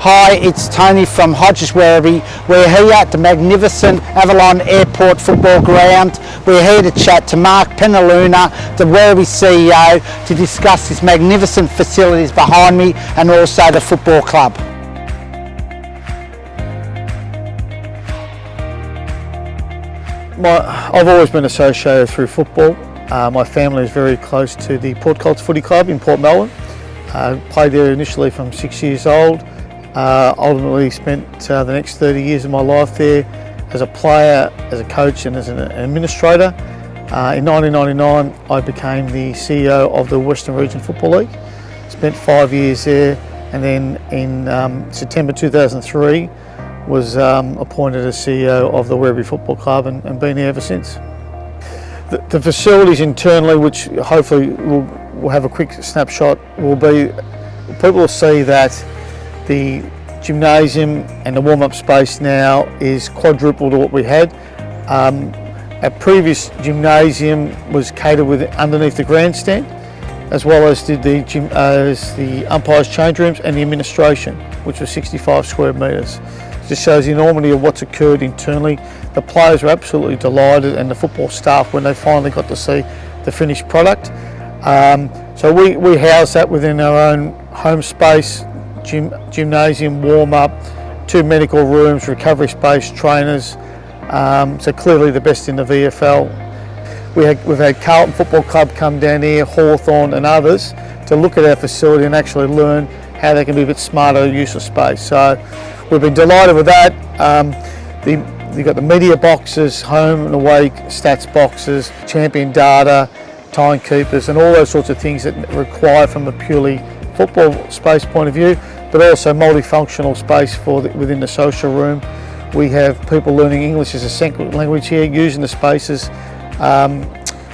Hi, it's Tony from Hodges Werribee. We're here at the magnificent Avalon Airport football ground. We're here to chat to Mark Penaluna, the Werribee CEO, to discuss his magnificent facilities behind me and also the football club. I've always been associated through football. My family is very close to the Port Colts Footy Club in Port Melbourne. Played there initially from 6 years old. Ultimately spent the next 30 years of my life there as a player, as a coach and as an administrator. In 1999 I became the CEO of the Western Region Football League. Spent 5 years there, and then in September 2003 was appointed as CEO of the Werribee Football Club and been here ever since. The facilities internally, which hopefully we'll have a quick snapshot, will be, people will see that the gymnasium and the warm-up space now is quadruple to what we had. Our previous gymnasium was catered with underneath the grandstand, as well as did the umpires' change rooms and the administration, which was 65 square metres. Just shows the enormity of what's occurred internally. The players were absolutely delighted, and the football staff when they finally got to see the finished product. So we house that within our own home space, gymnasium, warm-up, 2 medical rooms, recovery space, trainers. So clearly the best in the VFL. We've had Carlton Football Club come down here, Hawthorn and others, to look at our facility and actually learn how they can be a bit smarter use of space. So we've been delighted with that. You've got the media boxes, home and away stats boxes, champion data, timekeepers and all those sorts of things that require from a purely football space point of view, but also multifunctional space within the social room. We have people learning English as a second language here, using the spaces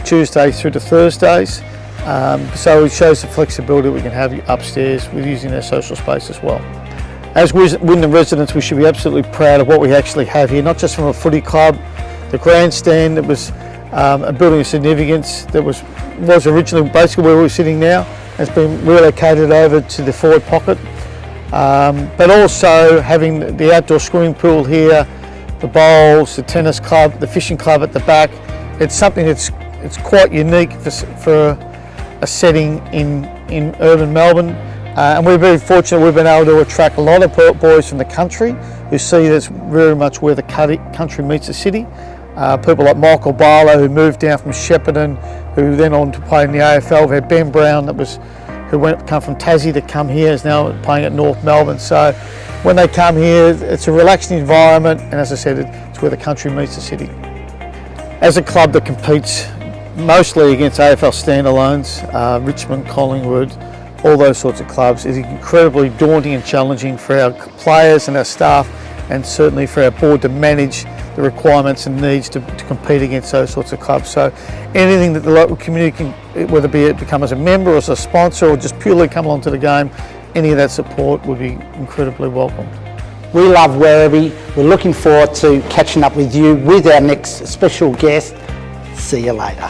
Tuesdays through to Thursdays. So it shows the flexibility we can have upstairs with using our social space as well. As Wyndham residents, we should be absolutely proud of what we actually have here, not just from a footy club. The grandstand, that was a building of significance that was originally basically where we're sitting now, has been relocated over to the forward pocket. But also having the outdoor swimming pool here, the bowls, the tennis club, the fishing club at the back. It's something it's quite unique for a setting in urban Melbourne. And we're very fortunate we've been able to attract a lot of boys from the country who see that's very much where the country meets the city. People like Michael Barlow, who moved down from Shepparton, who then on to play in the AFL. We had Ben Brown, who come from Tassie to come here, is now playing at North Melbourne. So when they come here, it's a relaxing environment, and as I said, it's where the country meets the city. As a club that competes mostly against AFL standalones, Richmond, Collingwood, all those sorts of clubs, is incredibly daunting and challenging for our players and our staff, and certainly for our board to manage the requirements and needs to compete against those sorts of clubs. So anything that the local community can, whether it become as a member or as a sponsor or just purely come along to the game, any of that support would be incredibly welcomed. We love Werribee. We're looking forward to catching up with you with our next special guest. See you later.